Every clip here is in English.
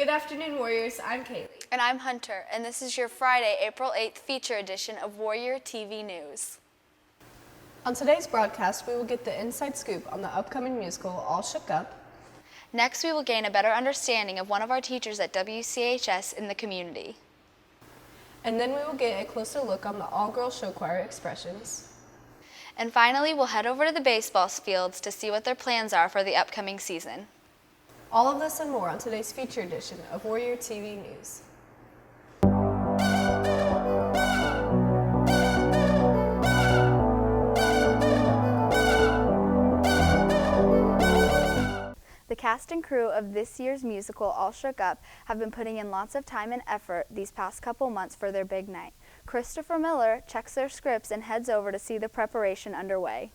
Good afternoon, Warriors. I'm Kaylee. And I'm Hunter, and this is your Friday, April 8th feature edition of Warrior TV News. On today's broadcast, we will get the inside scoop on the upcoming musical, All Shook Up. Next, we will gain a better understanding of one of our teachers at WCHS in the community. And then we will get a closer look on the all-girls show choir Expressions. And finally, we'll head over to the baseball fields to see what their plans are for the upcoming season. All of this and more on today's feature edition of Warrior TV News. The cast and crew of this year's musical, All Shook Up, have been putting in lots of time and effort these past couple months for their big night. Christopher Miller checks their scripts and heads over to see the preparation underway.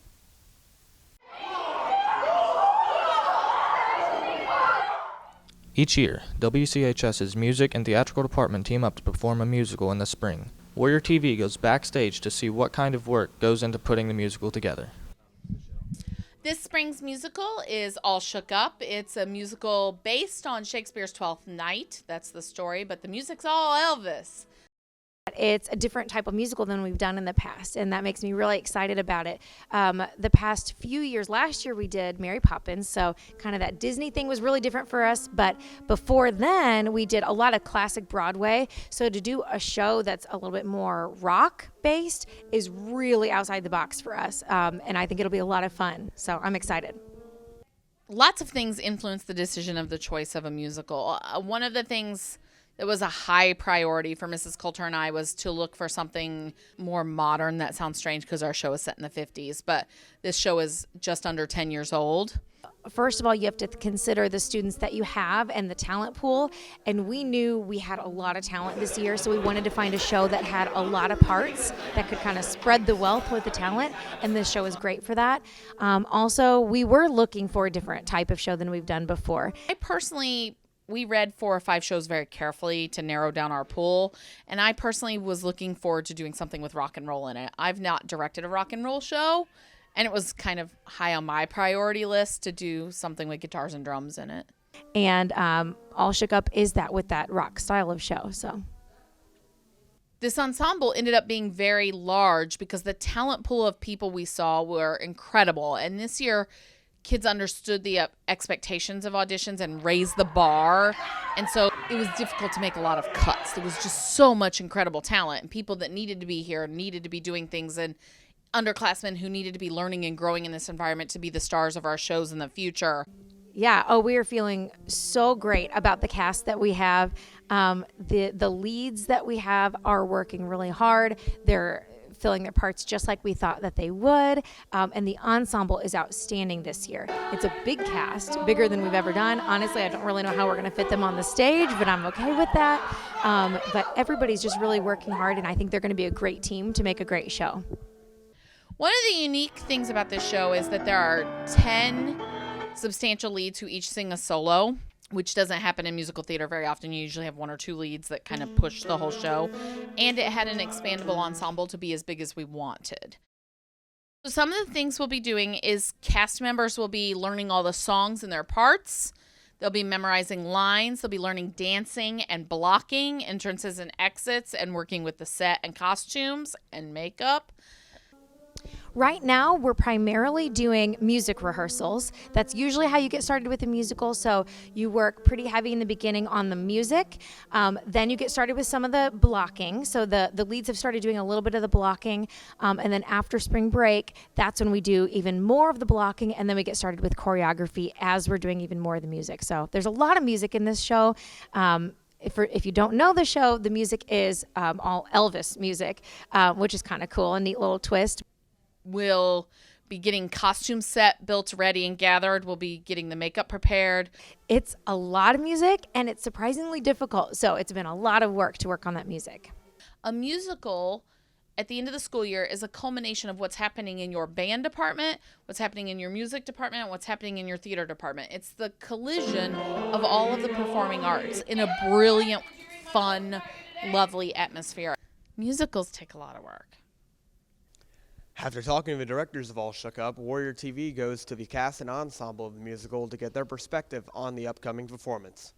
Each year, WCHS's music and theatrical department team up to perform a musical in the spring. Warrior TV goes backstage to see what kind of work goes into putting the musical together. This spring's musical is All Shook Up. It's a musical based on Shakespeare's Twelfth Night. That's the story, but the music's all Elvis. It's a different type of musical than we've done in the past, and that makes me really excited about it. The past few years, last year we did Mary Poppins, so kind of that Disney thing was really different for us, but before then we did a lot of classic Broadway, so to do a show that's a little bit more rock-based is really outside the box for us, and I think it'll be a lot of fun, so I'm excited. Lots of things influence the decision of the choice of a musical. One of the things that was a high priority for Mrs. Coulter and I was to look for something more modern. That sounds strange because our show is set in the 50s, but this show is just under 10 years old. First of all, you have to consider the students that you have and the talent pool, and we knew we had a lot of talent this year, so we wanted to find a show that had a lot of parts that could kind of spread the wealth with the talent, and this show is great for that. Also, we were looking for a different type of show than we've done before. We read 4 or 5 shows very carefully to narrow down our pool, and I personally was looking forward to doing something with rock and roll in it. I've not directed a rock and roll show, and it was kind of high on my priority list to do something with guitars and drums in it. And All Shook Up is that with that rock style of show. So this ensemble ended up being very large because the talent pool of people we saw were incredible, and this year kids understood the expectations of auditions and raised the bar. And so it was difficult to make a lot of cuts. There was just so much incredible talent and people that needed to be here, needed to be doing things, and underclassmen who needed to be learning and growing in this environment to be the stars of our shows in the future. Yeah, we are feeling so great about the cast that we have. The leads that we have are working really hard. They're filling their parts just like we thought that they would, and the ensemble is outstanding this year. It's a big cast, bigger than we've ever done. Honestly, I don't really know how we're going to fit them on the stage, but I'm okay with that. But everybody's just really working hard, and I think they're going to be a great team to make a great show. One of the unique things about this show is that there are 10 substantial leads who each sing a solo, which doesn't happen in musical theater very often. You usually have 1 or 2 leads that kind of push the whole show. And it had an expandable ensemble to be as big as we wanted. So some of the things we'll be doing is cast members will be learning all the songs and their parts. They'll be memorizing lines. They'll be learning dancing and blocking, entrances and exits, and working with the set and costumes and makeup. Right now, we're primarily doing music rehearsals. That's usually how you get started with a musical. So you work pretty heavy in the beginning on the music. Then you get started with some of the blocking. So the leads have started doing a little bit of the blocking. And then after spring break, that's when we do even more of the blocking. And then we get started with choreography as we're doing even more of the music. So there's a lot of music in this show. If you don't know the show, the music is all Elvis music, which is kind of cool, a neat little twist. We'll be getting costume set built, ready, and gathered. We'll be getting the makeup prepared. It's a lot of music, and it's surprisingly difficult. So it's been a lot of work to work on that music. A musical at the end of the school year is a culmination of what's happening in your band department, what's happening in your music department, and what's happening in your theater department. It's the collision of all of the performing arts in a brilliant, fun, lovely atmosphere. Musicals take a lot of work. After talking to the directors of All Shook Up, Warrior TV goes to the cast and ensemble of the musical to get their perspective on the upcoming performance.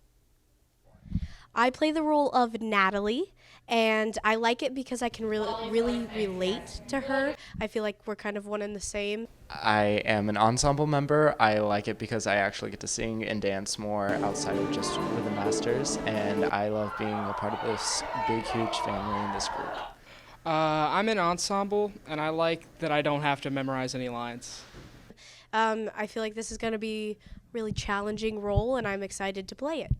I play the role of Natalie, and I like it because I can really relate to her. I feel like we're kind of one and the same. I am an ensemble member. I like it because I actually get to sing and dance more outside of just rhythm masters, and I love being a part of this big, huge family in this group. I'm in ensemble, and I like that I don't have to memorize any lines. I feel like this is going to be a really challenging role, and I'm excited to play it.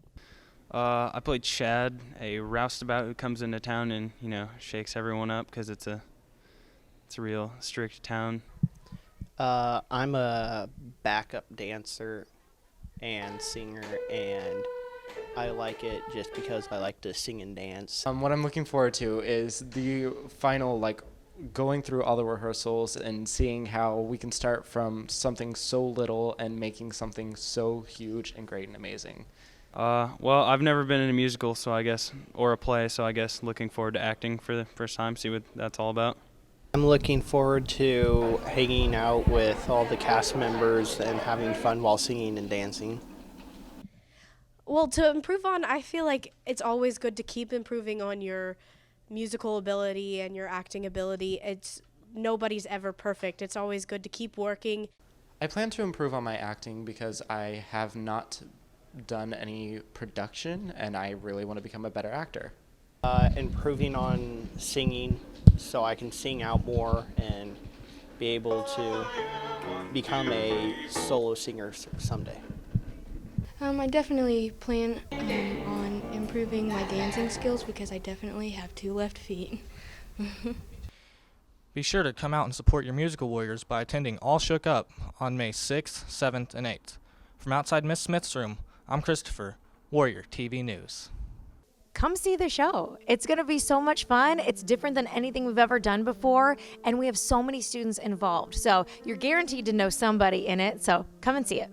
I played Chad, a roustabout who comes into town and, shakes everyone up because it's a real strict town. I'm a backup dancer and singer, and I like it just because I like to sing and dance. What I'm looking forward to is the final, going through all the rehearsals and seeing how we can start from something so little and making something so huge and great and amazing. Well, I've never been in a musical, or a play, so I guess looking forward to acting for the first time, see what that's all about. I'm looking forward to hanging out with all the cast members and having fun while singing and dancing. Well, to improve on, I feel like it's always good to keep improving on your musical ability and your acting ability. Nobody's ever perfect. It's always good to keep working. I plan to improve on my acting because I have not done any production, and I really want to become a better actor. Improving on singing so I can sing out more and be able to become a solo singer someday. I definitely plan on improving my dancing skills because I definitely have 2 left feet. Be sure to come out and support your musical warriors by attending All Shook Up on May 6th, 7th, and 8th. From outside Miss Smith's room, I'm Christopher, Warrior TV News. Come see the show. It's going to be so much fun. It's different than anything we've ever done before, and we have so many students involved. So you're guaranteed to know somebody in it, so come and see it.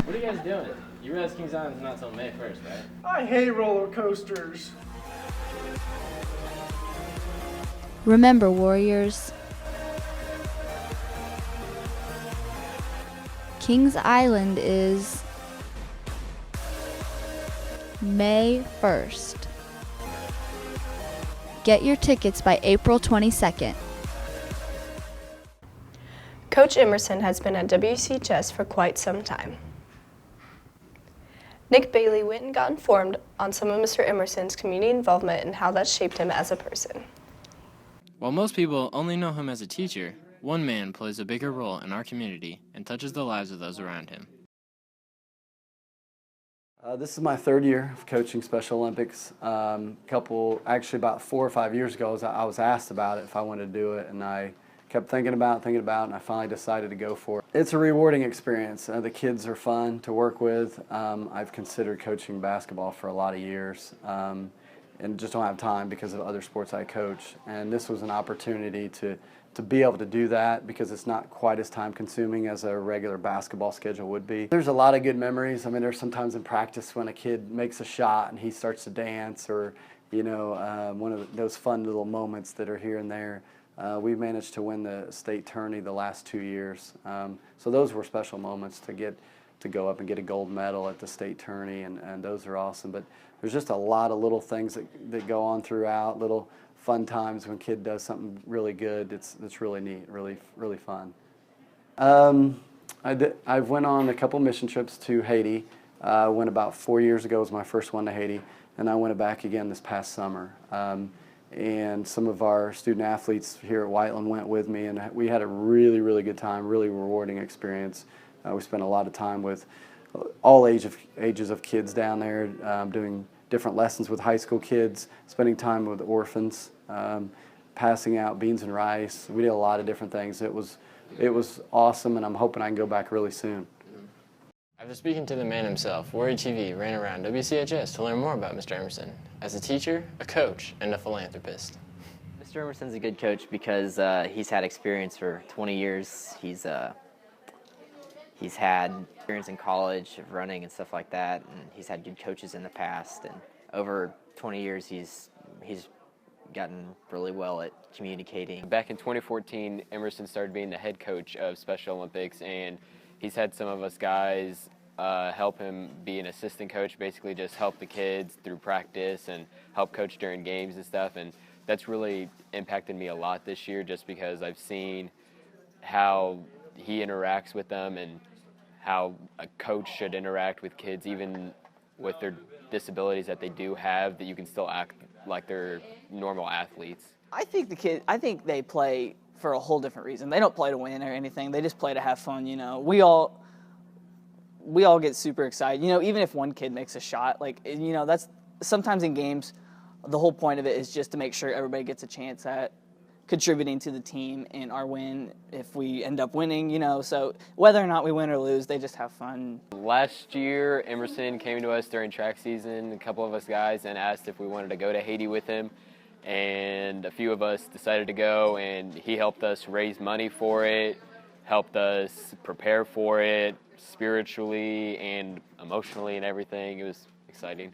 What are you guys doing? You realize Kings Island's not till May 1st, right? I hate roller coasters. Remember, Warriors, Kings Island is May 1st. Get your tickets by April 22nd. Coach Emerson has been at WCHS for quite some time. Nick Bailey went and got informed on some of Mr. Emerson's community involvement and how that shaped him as a person. While most people only know him as a teacher, one man plays a bigger role in our community and touches the lives of those around him. This is my 3rd year of coaching Special Olympics. Actually about 4 or 5 years ago, I was asked about it if I wanted to do it, and I kept thinking about it, and I finally decided to go for it. It's a rewarding experience. The kids are fun to work with. I've considered coaching basketball for a lot of years, and just don't have time because of other sports I coach. And this was an opportunity to be able to do that because it's not quite as time consuming as a regular basketball schedule would be. There's a lot of good memories. I mean, there's sometimes in practice when a kid makes a shot and he starts to dance, or one of those fun little moments that are here and there. We managed to win the state tourney the last 2 years. So those were special moments to go up and get a gold medal at the state tourney, and those are awesome. But there's just a lot of little things that go on throughout, little fun times when a kid does something really good. It's really neat, really fun. I went on a couple mission trips to Haiti. I went about 4 years ago, was my first one to Haiti, and I went back again this past summer. And some of our student athletes here at Whiteland went with me, and we had a really good time, really rewarding experience. We spent a lot of time with all ages of kids down there, doing different lessons with high school kids, spending time with orphans, passing out beans and rice. We did a lot of different things. It was awesome, and I'm hoping I can go back really soon. After speaking to the man himself, Warrior TV ran around WCHS to learn more about Mr. Emerson as a teacher, a coach, and a philanthropist. Mr. Emerson's a good coach because he's had experience for 20 years. He's He's had experience in college of running and stuff like that, and he's had good coaches in the past. And over 20 years, he's gotten really well at communicating. Back in 2014, Emerson started being the head coach of Special Olympics, and he's had some of us guys help him be an assistant coach, basically just help the kids through practice and help coach during games and stuff. And that's really impacted me a lot this year, just because I've seen how he interacts with them and how a coach should interact with kids, even with their disabilities that they do have, that you can still act like they're normal athletes. I think they play for a whole different reason. They don't play to win or anything. They just play to have fun, you know. We all get super excited. You know, even if one kid makes a shot, like, you know, that's sometimes in games, the whole point of it is just to make sure everybody gets a chance at contributing to the team and our win if we end up winning, you know. So whether or not we win or lose, they just have fun. Last year, Emerson came to us during track season, a couple of us guys, and asked if we wanted to go to Haiti with him. And a few of us decided to go, and he helped us raise money for it, helped us prepare for it spiritually and emotionally and everything. It was exciting.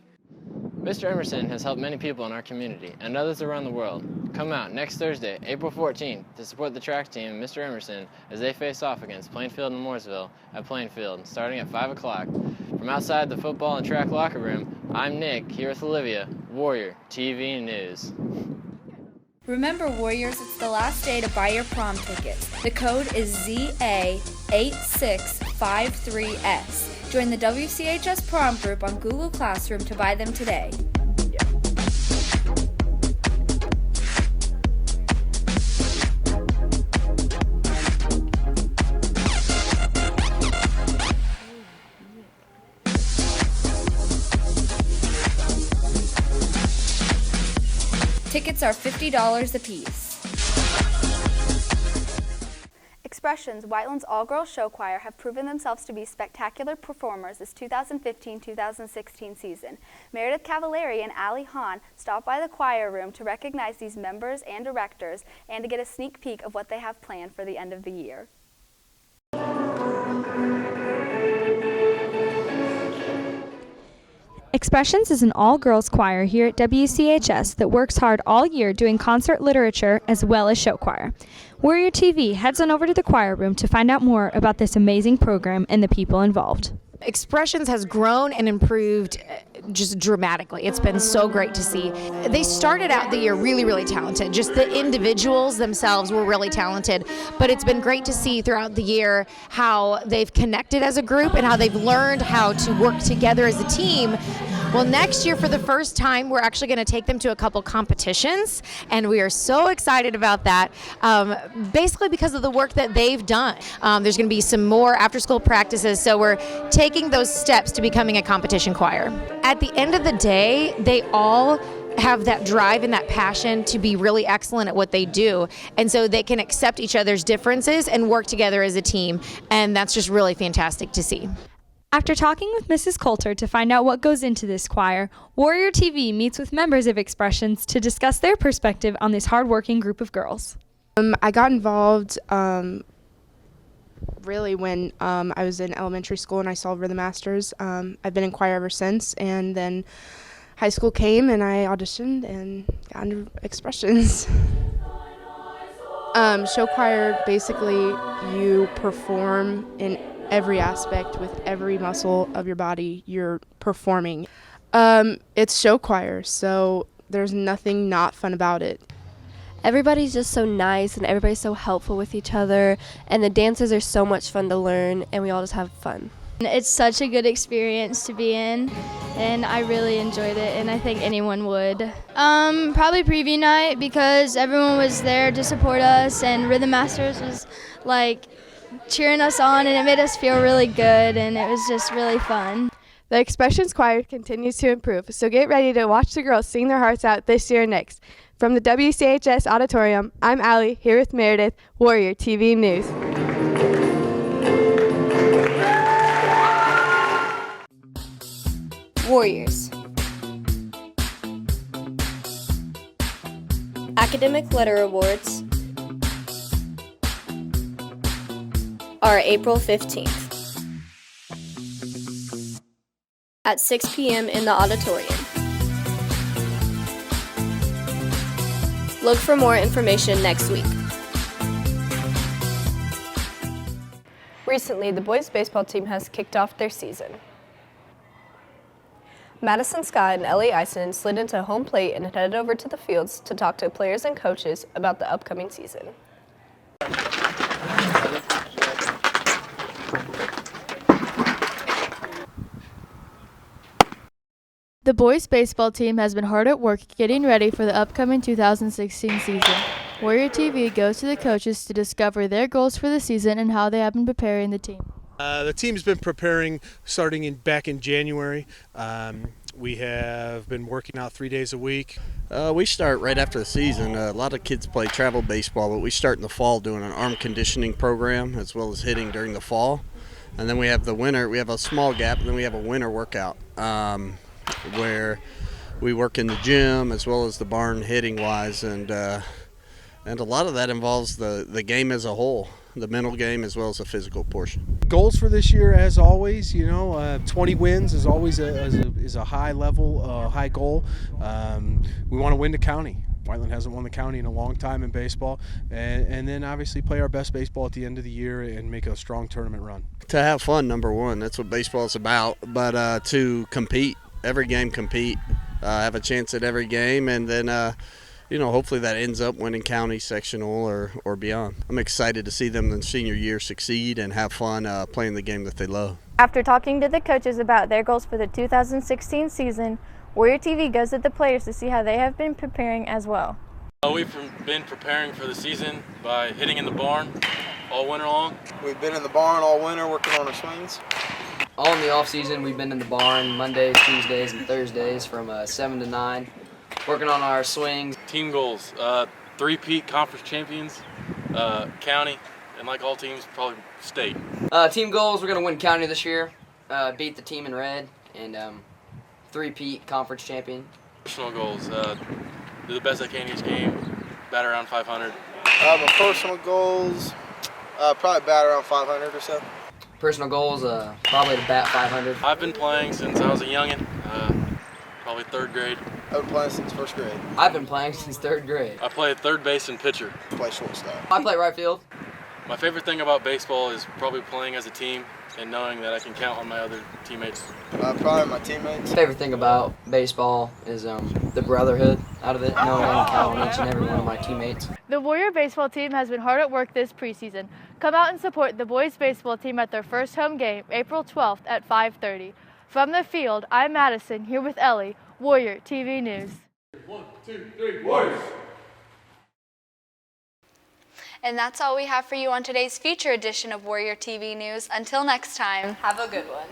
Mr. Emerson has helped many people in our community and others around the world. Come out next Thursday, April 14th, to support the track team and Mr. Emerson as they face off against Plainfield and Mooresville at Plainfield, starting at 5 o'clock. From outside the football and track locker room, I'm Nick, here with Olivia, Warrior TV News. Remember, Warriors, it's the last day to buy your prom tickets. The code is ZA8653S. Join the WCHS prom group on Google Classroom to buy them today. Tickets are $50 apiece. Expressions, Whiteland's all-girls show choir, have proven themselves to be spectacular performers this 2015-2016 season. Meredith Cavallari and Allie Hahn stopped by the choir room to recognize these members and directors and to get a sneak peek of what they have planned for the end of the year. Expressions is an all-girls choir here at WCHS that works hard all year doing concert literature as well as show choir. Warrior TV heads on over to the choir room to find out more about this amazing program and the people involved. Expressions has grown and improved just dramatically. It's been so great to see. They started out the year really, really talented. Just the individuals themselves were really talented, but it's been great to see throughout the year how they've connected as a group and how they've learned how to work together as a team. Well, next year, for the first time, we're actually going to take them to a couple competitions, and we are so excited about that, basically because of the work that they've done. There's going to be some more after-school practices, so we're taking those steps to becoming a competition choir. At the end of the day, they all have that drive and that passion to be really excellent at what they do, and so they can accept each other's differences and work together as a team, and that's just really fantastic to see. After talking with Mrs. Coulter to find out what goes into this choir, Warrior TV meets with members of Expressions to discuss their perspective on this hardworking group of girls. I got involved really when I was in elementary school and I saw Rhythm Masters. I've been in choir ever since, and then high school came and I auditioned and got into Expressions. Show choir, basically you perform in every aspect with every muscle of your body you're performing. It's show choir, so there's nothing not fun about it. Everybody's just so nice and everybody's so helpful with each other, and the dances are so much fun to learn, and we all just have fun. It's such a good experience to be in, and I really enjoyed it, and I think anyone would. Probably preview night, because everyone was there to support us, and Rhythm Masters was like cheering us on, and it made us feel really good, and it was just really fun. The Expressions Choir continues to improve, so get ready to watch the girls sing their hearts out this year and next. From the WCHS Auditorium, I'm Allie, here with Meredith, Warrior TV News. Warriors. Academic Letter Awards are April 15th. at 6 p.m. in the auditorium. Look for more information next week. Recently, the boys baseball team has kicked off their season. Madison Scott and Ellie Eisen slid into home plate and headed over to the fields to talk to players and coaches about the upcoming season. The boys baseball team has been hard at work getting ready for the upcoming 2016 season. Warrior TV goes to the coaches to discover their goals for the season and how they have been preparing the team. The team's been preparing starting back in January. We have been working out 3 days a week. We start right after the season. A lot of kids play travel baseball, but we start in the fall doing an arm conditioning program as well as hitting during the fall. And then we have the winter. We have a small gap, and then we have a winter workout where we work in the gym as well as the barn hitting-wise, and a lot of that involves the game as a whole, the mental game as well as the physical portion. Goals for this year, as always, 20 wins is always a high level, high goal. We want to win the county. Whiteland hasn't won the county in a long time in baseball, and then obviously play our best baseball at the end of the year and make a strong tournament run. To have fun, number one, that's what baseball is about, but to compete, every game compete, have a chance at every game, and then hopefully that ends up winning county, sectional, or beyond. I'm excited to see them in senior year succeed and have fun playing the game that they love. After talking to the coaches about their goals for the 2016 season, Warrior TV goes to the players to see how they have been preparing as well. We've been preparing for the season by hitting in the barn all winter long. We've been in the barn all winter working on our swings. All in the off season, we've been in the barn Mondays, Tuesdays, and Thursdays from 7 to 9, working on our swings. Team goals, 3-peat conference champions, county, and like all teams, probably state. Team goals, we're going to win county this year, beat the team in red, and 3-peat conference champion. Personal goals, do the best I can each game, bat around 500. My personal goals, probably bat around 500 or so. Personal goals, probably to bat 500. I've been playing since I was a youngin', probably 3rd grade. I've been playing since 1st grade. I've been playing since 3rd grade. I play third base and pitcher. I play shortstop. I play right field. My favorite thing about baseball is probably playing as a team and knowing that I can count on my other teammates. Probably my teammates. Favorite thing about baseball is the brotherhood out of it, knowing I can count on each and every one of my teammates. The Warrior baseball team has been hard at work this preseason. Come out and support the boys baseball team at their first home game, April 12th at 5:30. From the field, I'm Madison, here with Ellie, Warrior TV News. 1, 2, 3, Warriors! And that's all we have for you on today's feature edition of Warrior TV News. Until next time, have a good one.